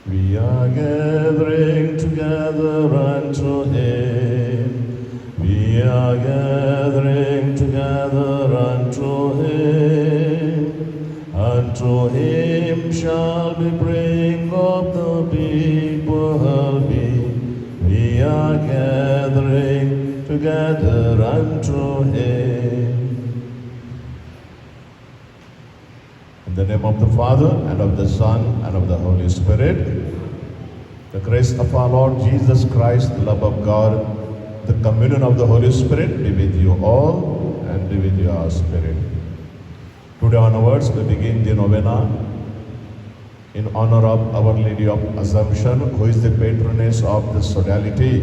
We are gathering together unto Him. We are gathering together unto Him. Unto Him shall we bring up the people be. We are gathering together unto Him. In the name of the Father, and of the Son, and of the Holy Spirit, the grace of our Lord Jesus Christ, the love of God, the communion of the Holy Spirit be with you all, and be with your spirit. Today onwards, we begin the novena in honor of Our Lady of Assumption, who is the patroness of the sodality.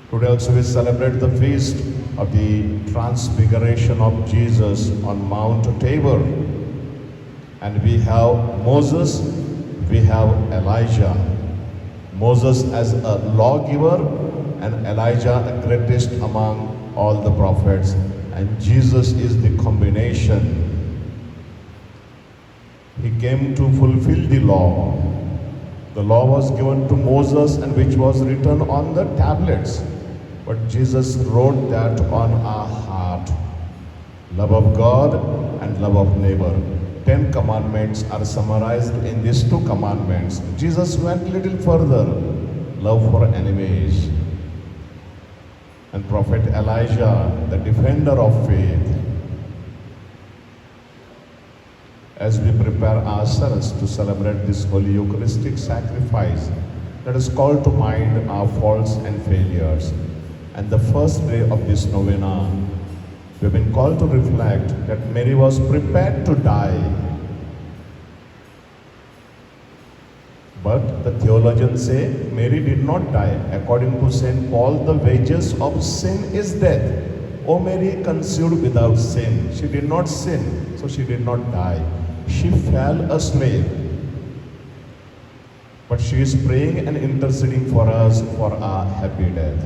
Today also we celebrate the feast of the transfiguration of Jesus on Mount Tabor. And we have Moses, we have Elijah. Moses as a lawgiver, and Elijah the greatest among all the prophets. And Jesus is the combination. He came to fulfill the law. The law was given to Moses, and which was written on the tablets. But Jesus wrote that on our heart. Love of God and love of neighbor. 10 commandments are summarized in these 2 commandments. Jesus went a little further. Love for enemies. And Prophet Elijah, the defender of faith. As we prepare ourselves to celebrate this Holy Eucharistic sacrifice, let us call to mind our faults and failures. And the first day of this novena, we have been called to reflect that Mary was prepared to die. But the theologians say Mary did not die. According to St. Paul, the wages of sin is death. O Mary conceived without sin. She did not sin, so she did not die. She fell asleep. But she is praying and interceding for us for our happy death.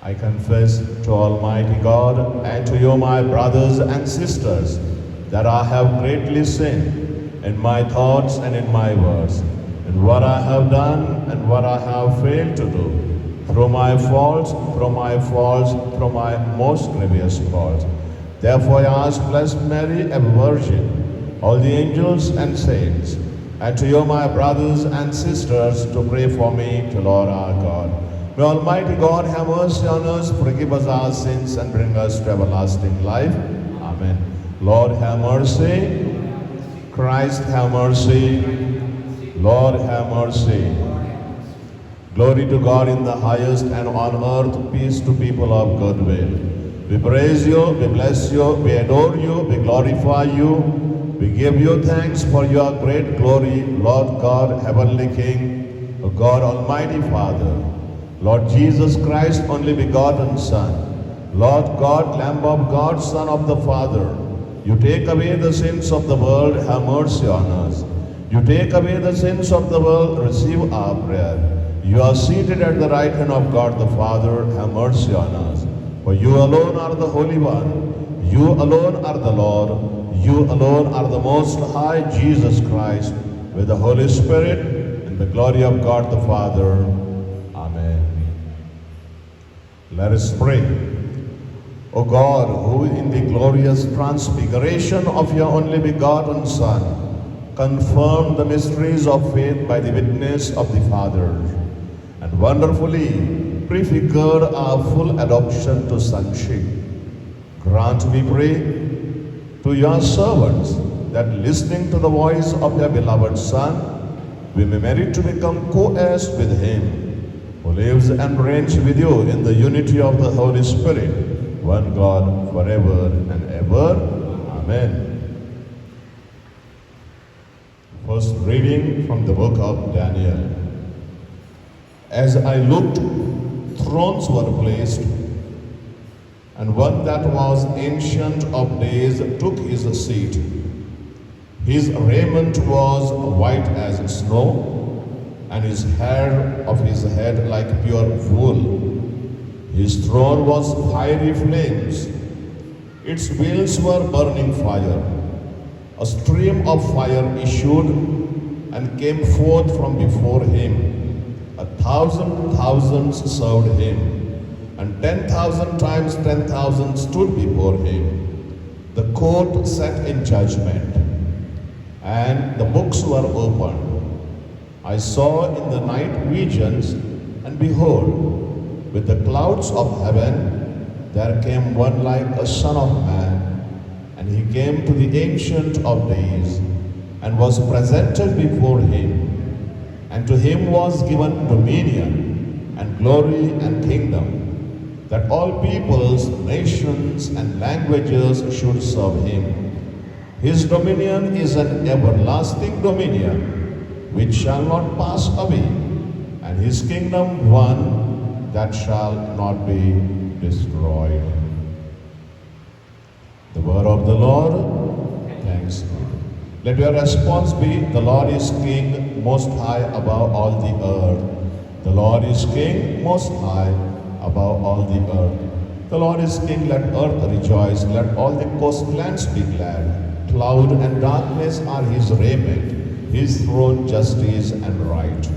I confess to Almighty God and to you, my brothers and sisters, that I have greatly sinned in my thoughts and in my words, in what I have done and what I have failed to do, through my faults, through my most grievous faults. Therefore I ask Blessed Mary, ever Virgin, all the angels and saints, and to you, my brothers and sisters, to pray for me to Lord our God. May Almighty God have mercy on us, forgive us our sins, and bring us to everlasting life. Amen. Lord, have mercy. Christ, have mercy. Lord, have mercy. Glory to God in the highest, and on earth peace to people of good will. We praise you, we bless you, we adore you, we glorify you. We give you thanks for your great glory, Lord God, Heavenly King, O God, Almighty Father. Lord Jesus Christ, only begotten Son, Lord God, Lamb of God, Son of the Father, you take away the sins of the world, have mercy on us. You take away the sins of the world, receive our prayer. You are seated at the right hand of God the Father, have mercy on us. For you alone are the Holy One, you alone are the Lord, you alone are the Most High, Jesus Christ, with the Holy Spirit, in the glory of God the Father. Amen. Let us pray. O God, who in the glorious transfiguration of your only begotten Son, confirmed the mysteries of faith by the witness of the Father, and wonderfully prefigured our full adoption to sonship, grant, we pray, to your servants, that listening to the voice of your beloved Son, we may merit to become co-heirs with him, who lives and reigns with you in the unity of the Holy Spirit, one God, forever and ever. Amen. First reading from the book of Daniel. As I looked, thrones were placed, and one that was ancient of days took his seat. His raiment was white as snow, and his hair of his head like pure wool. His throne was fiery flames. Its wheels were burning fire. A stream of fire issued and came forth from before him. 1,000 thousands served him, and 10,000 times 10,000 stood before him. The court sat in judgment, and the books were opened. I saw in the night visions, and behold, with the clouds of heaven, there came one like a son of man, and he came to the Ancient of Days, and was presented before him. And to him was given dominion, and glory, and kingdom, that all peoples, nations, and languages should serve him. His dominion is an everlasting dominion, which shall not pass away, and his kingdom one that shall not be destroyed. The word of the Lord. Thanks be. Let your response be, the Lord is King, most high above all the earth. The Lord is King, most high above all the earth. The Lord is King, let earth rejoice, let all the coastlands be glad. Cloud and darkness are his raiment, his throne justice and right.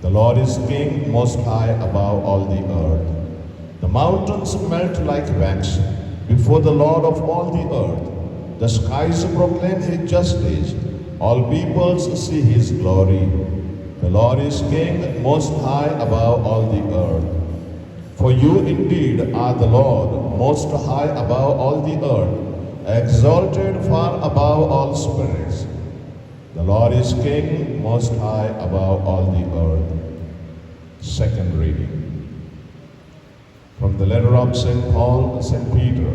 The Lord is King, most high above all the earth. The mountains melt like wax before the Lord of all the earth. The skies proclaim his justice, all peoples see his glory. The Lord is King, most high above all the earth. For you indeed are the Lord, most high above all the earth, exalted far above all spirits. The Lord is King, most high above all the earth. Second reading. From the letter of St. Paul, St. Peter.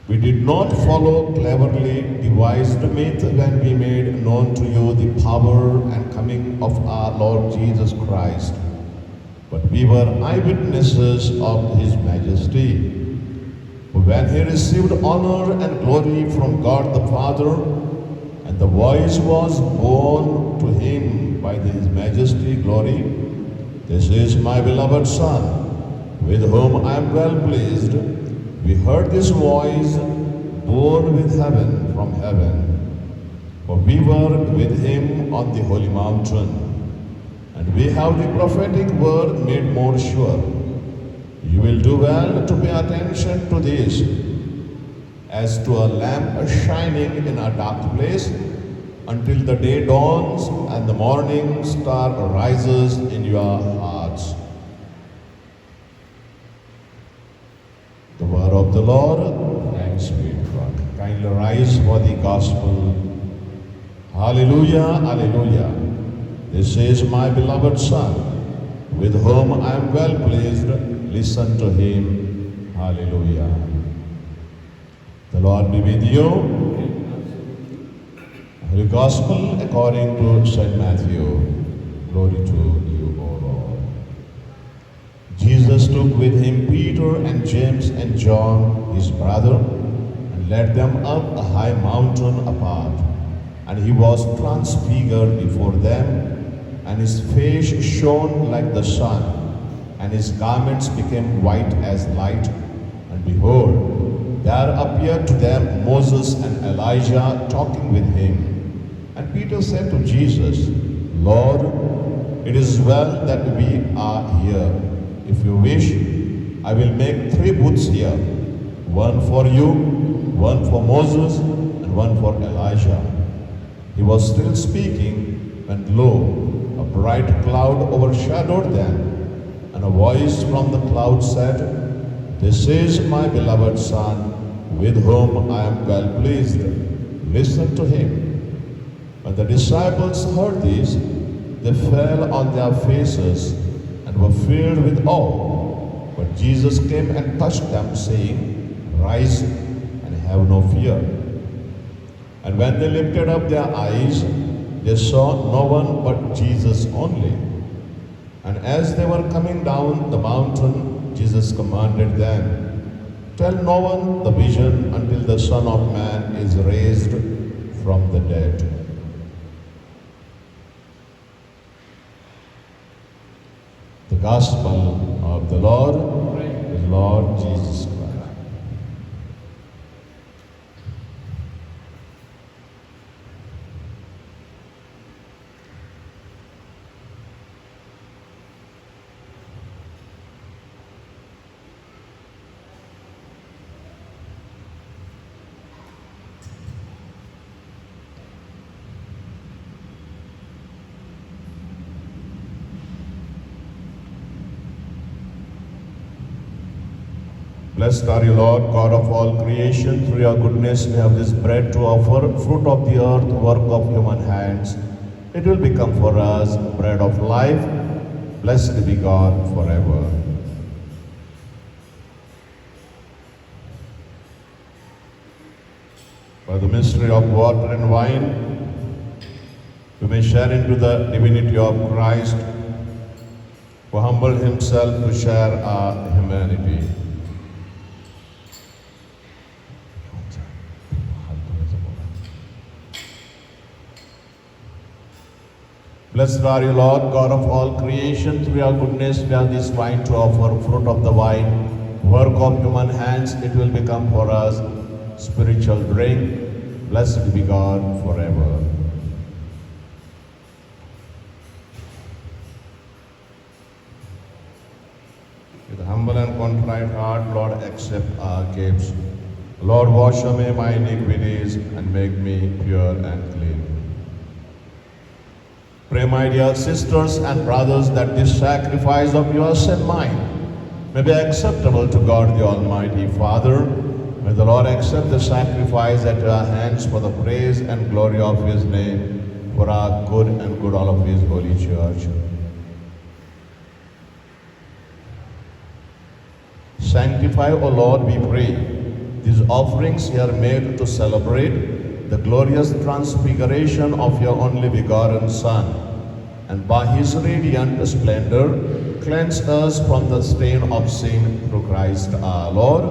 We did not follow cleverly devised myth when we made known to you the power and coming of our Lord Jesus Christ, but we were eyewitnesses of his majesty. When he received honor and glory from God the Father, and the voice was borne to him by his majesty glory, "This is my beloved Son, with whom I am well pleased." We heard this voice borne with heaven from heaven, for we were with him on the holy mountain, and we have the prophetic word made more sure. You will do well to pay attention to this, as to a lamp shining in a dark place, until the day dawns and the morning star rises in your hearts. The word of the Lord. Thanks be to God. Kindly rise for the gospel. Hallelujah, hallelujah. This is my beloved Son, with whom I am well pleased. Listen to him. Hallelujah. The Lord be with you. Holy Gospel according to St. Matthew. Glory to you, O Lord. Jesus took with him Peter and James and John, his brother, and led them up a high mountain apart. And he was transfigured before them, and his face shone like the sun, and his garments became white as light. And behold, there appeared to them Moses and Elijah talking with him. And Peter said to Jesus, "Lord, it is well that we are here. If you wish, I will make 3 booths here, one for you, one for Moses, and one for Elijah." He was still speaking when lo, a bright cloud overshadowed them, and a voice from the cloud said, "This is my beloved Son, with whom I am well pleased. Listen to him." When the disciples heard this, they fell on their faces and were filled with awe. But Jesus came and touched them, saying, "Rise and have no fear." And when they lifted up their eyes, they saw no one but Jesus only. And as they were coming down the mountain, Jesus commanded them, "Tell no one the vision until the Son of Man is raised from the dead." The Gospel of the Lord is Lord Jesus Christ. Blessed are you, Lord, God of all creation. Through your goodness we have this bread to offer, fruit of the earth, work of human hands. It will become for us bread of life. Blessed be God forever. By the mystery of water and wine, we may share into the divinity of Christ, who humbled himself to share our humanity. Blessed are you, Lord, God of all creation. Through your goodness we have this wine to offer, fruit of the vine, work of human hands. It will become for us spiritual drink. Blessed be God forever. With humble and contrite heart, Lord, accept our gifts. Lord, wash away my iniquities and make me pure and clean. Pray, my dear sisters and brothers, that this sacrifice of yours and mine may be acceptable to God the Almighty Father. May the Lord accept the sacrifice at your hands for the praise and glory of his name, for our good and good all of his holy church. Sanctify, O Lord, we pray, these offerings here made to celebrate the glorious transfiguration of your only begotten Son, and by his radiant splendor cleanse us from the stain of sin through Christ our Lord.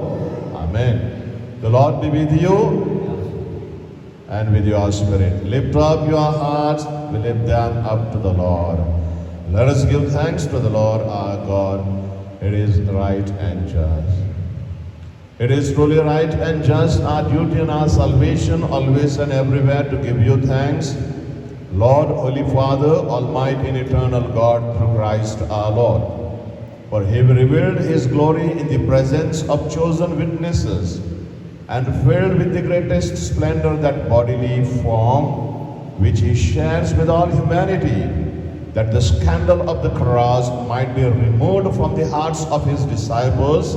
Amen. The Lord be with you and with your spirit. Lift up your hearts, we lift them up to the Lord. Let us give thanks to the Lord our God. It is right and just. It is truly right and just, our duty and our salvation, always and everywhere to give you thanks, Lord, Holy Father, Almighty and eternal God, through Christ our Lord. For he revealed his glory in the presence of chosen witnesses, and filled with the greatest splendor that bodily form, which he shares with all humanity, that the scandal of the cross might be removed from the hearts of his disciples,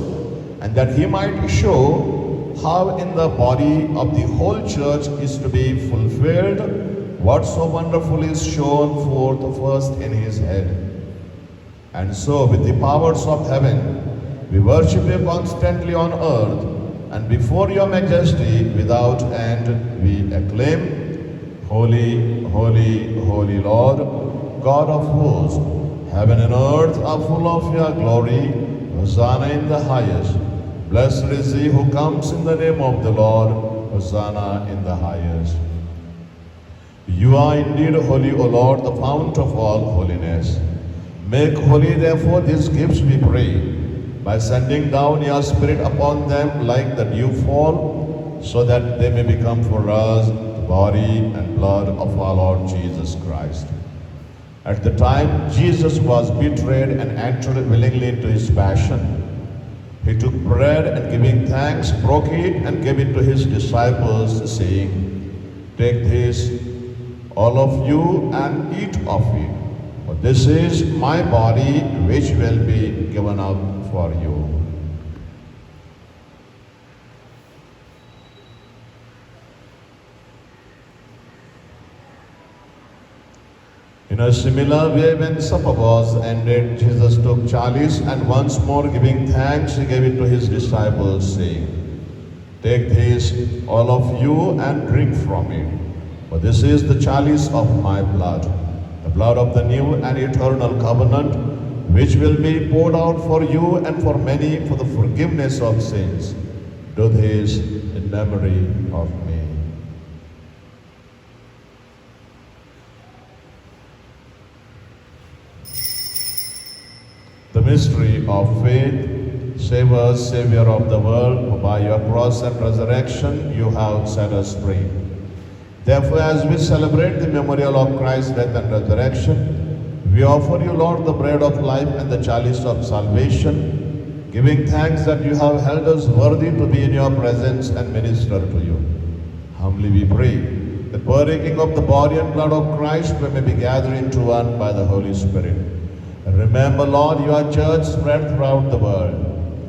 and that he might show how in the body of the whole church is to be fulfilled what so wonderfully is shown forth first in his head. And so with the powers of heaven, we worship you constantly on earth, and before your majesty without end we acclaim, Holy, holy, holy Lord, God of hosts, heaven and earth are full of your glory. Hosanna in the highest. Blessed is he who comes in the name of the Lord. Hosanna in the highest. You are indeed holy, O Lord, the fount of all holiness. Make holy, therefore, these gifts, we pray, by sending down your Spirit upon them like the dewfall, so that they may become for us the body and blood of our Lord Jesus Christ. At the time Jesus was betrayed and entered willingly into his passion, he took bread and giving thanks, broke it and gave it to his disciples, saying, "Take this, all of you, and eat of it. For this is my body which will be given up for you." In a similar way, when supper was ended, Jesus took chalice, and once more giving thanks, he gave it to his disciples, saying, "Take this, all of you, and drink from it. For this is the chalice of my blood, the blood of the new and eternal covenant, which will be poured out for you and for many for the forgiveness of sins. Do this in memory of me." The mystery of faith. Save us, Savior of the world, for by your cross and resurrection you have set us free. Therefore, as we celebrate the memorial of Christ's death and resurrection, we offer you, Lord, the bread of life and the chalice of salvation, giving thanks that you have held us worthy to be in your presence and minister to you. Humbly we pray that partaking of the body and blood of Christ, we may be gathered into one by the Holy Spirit. And remember, Lord, your church spread throughout the world,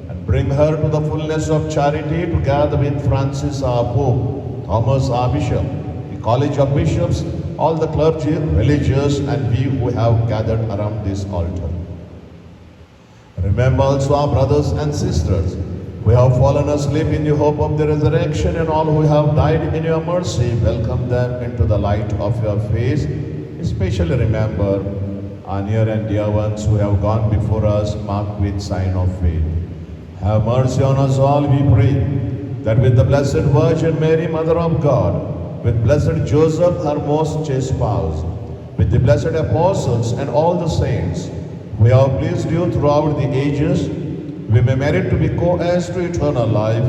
and bring her to the fullness of charity together with Francis our Pope, Thomas our Bishop, the College of Bishops, all the clergy, religious, and we who have gathered around this altar. Remember also our brothers and sisters who have fallen asleep in the hope of the resurrection, and all who have died in your mercy. Welcome them into the light of your face. Especially remember our near and dear ones who have gone before us, marked with sign of faith. Have mercy on us all, we pray, that with the Blessed Virgin Mary, Mother of God, with Blessed Joseph, her most chaste spouse, with the blessed apostles and all the saints, we have pleased you throughout the ages, we may merit to be co-heirs to eternal life,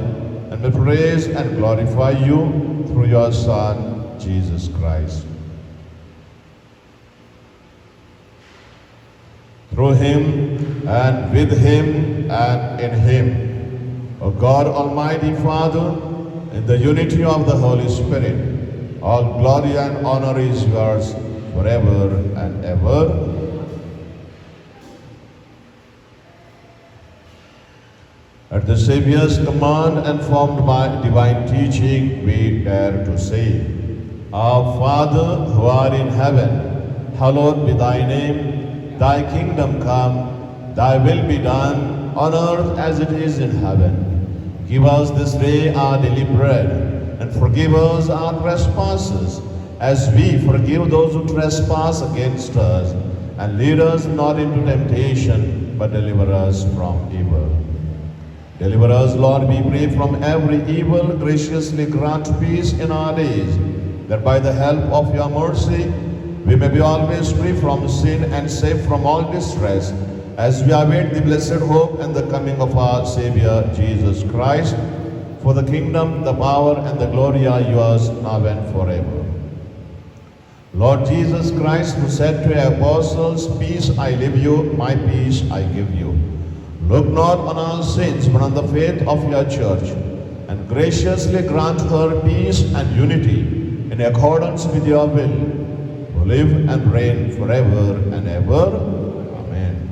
and may praise and glorify you through your Son, Jesus Christ. Through him, and with him, and in him, O God, Almighty Father, in the unity of the Holy Spirit, all glory and honor is yours forever and ever. At the Saviour's command and formed by divine teaching, we dare to say, Our Father, who art in heaven, hallowed be thy name. Thy kingdom come, thy will be done, on earth as it is in heaven. Give us this day our daily bread, and forgive us our trespasses, as we forgive those who trespass against us. And lead us not into temptation, but deliver us from evil. Deliver us, Lord, we pray, from every evil. Graciously grant peace in our days, that by the help of your mercy, we may be always free from sin and safe from all distress, as we await the blessed hope and the coming of our Savior, Jesus Christ. For the kingdom, the power, and the glory are yours, now and forever. Lord Jesus Christ, who said to your apostles, Peace I leave you, my peace I give you. Look not on our sins, but on the faith of your church, and graciously grant her peace and unity in accordance with your will, who live and reign forever and ever. Amen.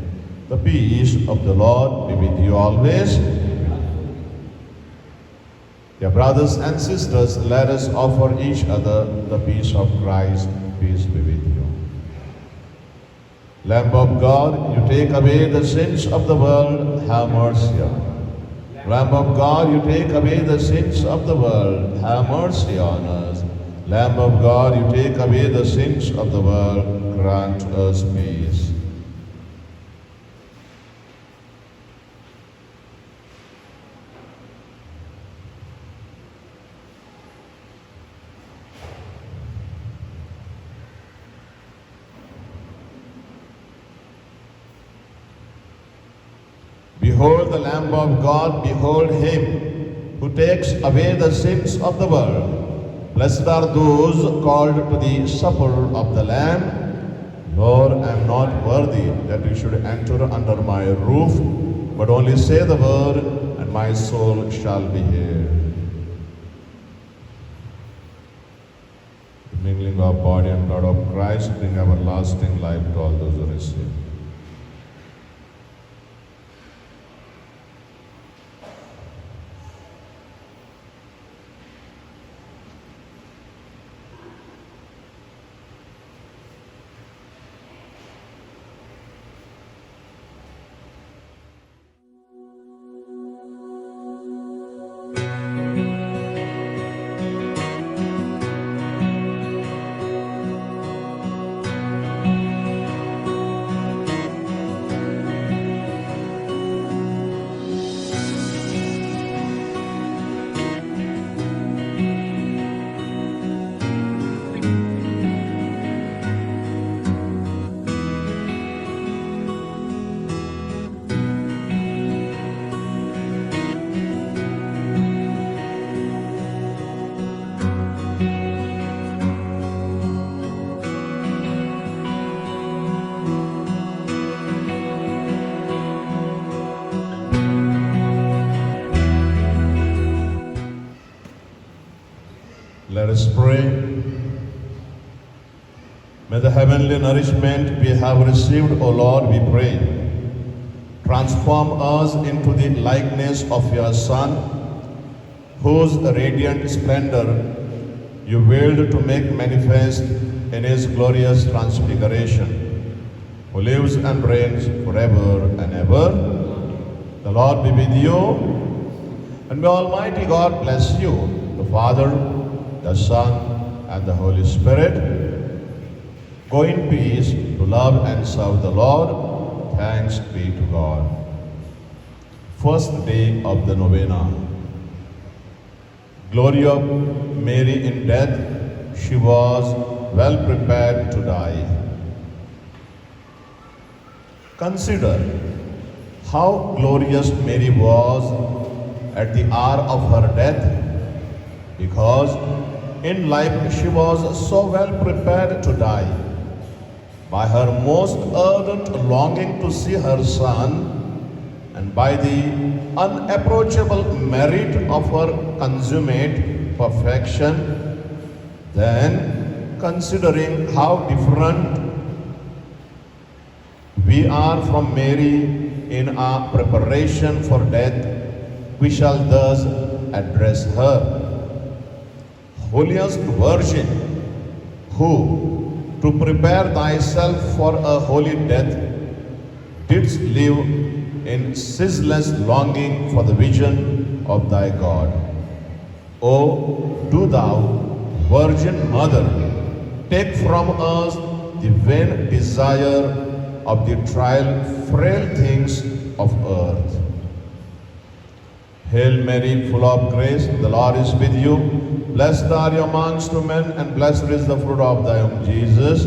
The peace of the Lord be with you always. Dear brothers and sisters, let us offer each other the peace of Christ. Peace be with you. Lamb of God, you take away the sins of the world, have mercy on us. Lamb of God, you take away the sins of the world, have mercy on us. Lamb of God, you take away the sins of the world, grant us peace. Behold the Lamb of God, behold him who takes away the sins of the world. Blessed are those called to the supper of the Lamb. Lord, I am not worthy that you should enter under my roof, but only say the word, and my soul shall be healed. Mingling of body and blood of Christ, bring everlasting life to all those who receive. Let us pray. May the heavenly nourishment we have received, O Lord, we pray, transform us into the likeness of your Son, whose radiant splendor you willed to make manifest in his glorious transfiguration, who lives and reigns forever and ever. The Lord be with you, and may Almighty God bless you, the Father, the Son, and the Holy Spirit. Go in peace to love and serve the Lord. Thanks be to God. First day of the novena. Glory of Mary in death, she was well prepared to die. Consider how glorious Mary was at the hour of her death, because in life she was so well prepared to die. By her most ardent longing to see her Son, and by the unapproachable merit of her consummate perfection, then considering how different we are from Mary in our preparation for death, we shall thus address her. Holiest Virgin, who, to prepare thyself for a holy death, didst live in ceaseless longing for the vision of thy God. O, do thou, Virgin Mother, take from us the vain desire of the frail things of earth. Hail Mary, full of grace, the Lord is with you. Blessed are you amongst women, and blessed is the fruit of thy womb, Jesus.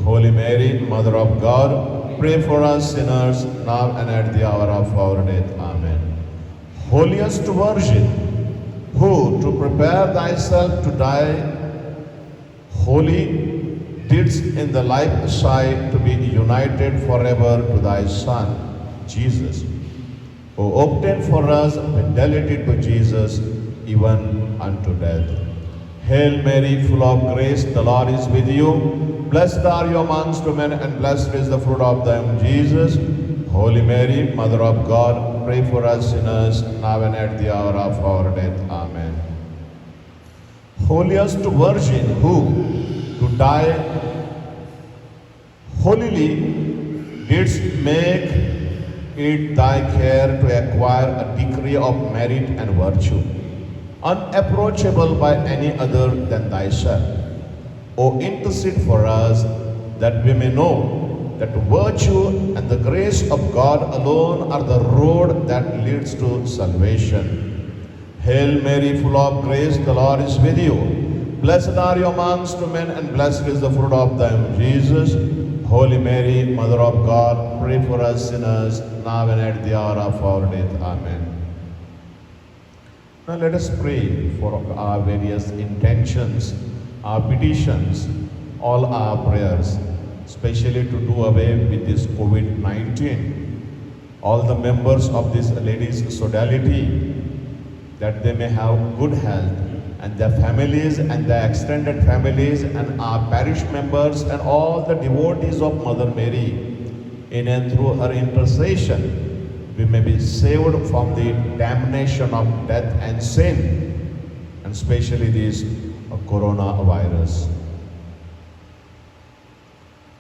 Holy Mary, Mother of God, pray for us sinners, now and at the hour of our death. Amen. Holiest Virgin, who, to prepare thyself to die holy, didst in the life sigh to be united forever to thy Son, Jesus, who obtained for us fidelity to Jesus even unto death. Hail Mary, full of grace, the Lord is with you. Blessed are you amongst women, and blessed is the fruit of thy womb, Jesus. Holy Mary, Mother of God, pray for us sinners, now and at the hour of our death. Amen. Holiest Virgin, who, to die holily, didst make it thy care to acquire a degree of merit and virtue, unapproachable by any other than thyself. O intercede for us, that we may know that virtue and the grace of God alone are the road that leads to salvation. Hail Mary, full of grace, the Lord is with you. Blessed are you amongst women, and blessed is the fruit of thy womb, Jesus. Holy Mary, Mother of God, pray for us sinners, now and at the hour of our death. Amen. Now let us pray for our various intentions, our petitions, all our prayers, especially to do away with this COVID-19. All the members of this Ladies' Sodality, that they may have good health, and their families and their extended families, and our parish members and all the devotees of Mother Mary, in and through her intercession, we may be saved from the damnation of death and sin, and especially this coronavirus.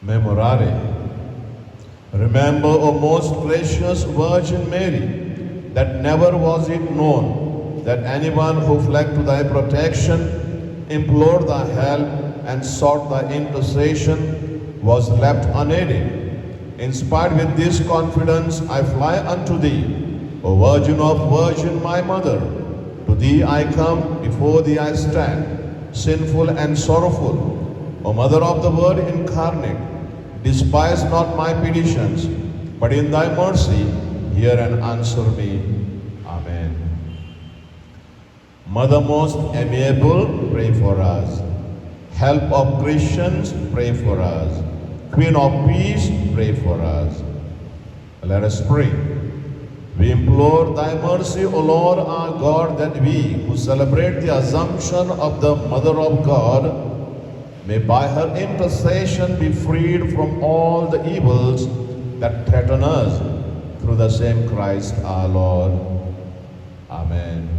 Memorare. Remember, O most gracious Virgin Mary, that never was it known that anyone who fled to thy protection, implored thy help, and sought thy intercession was left unaided. Inspired with this confidence, I fly unto thee, O Virgin of Virgin, my Mother. To thee I come, before thee I stand, sinful and sorrowful. O Mother of the Word incarnate, despise not my petitions, but in thy mercy hear and answer me. Amen. Mother most amiable, pray for us. Help of Christians, pray for us. Queen of peace, pray for us. Let us pray. We implore thy mercy, O Lord our God, that we who celebrate the Assumption of the Mother of God may by her intercession be freed from all the evils that threaten us, through the same Christ our Lord. Amen.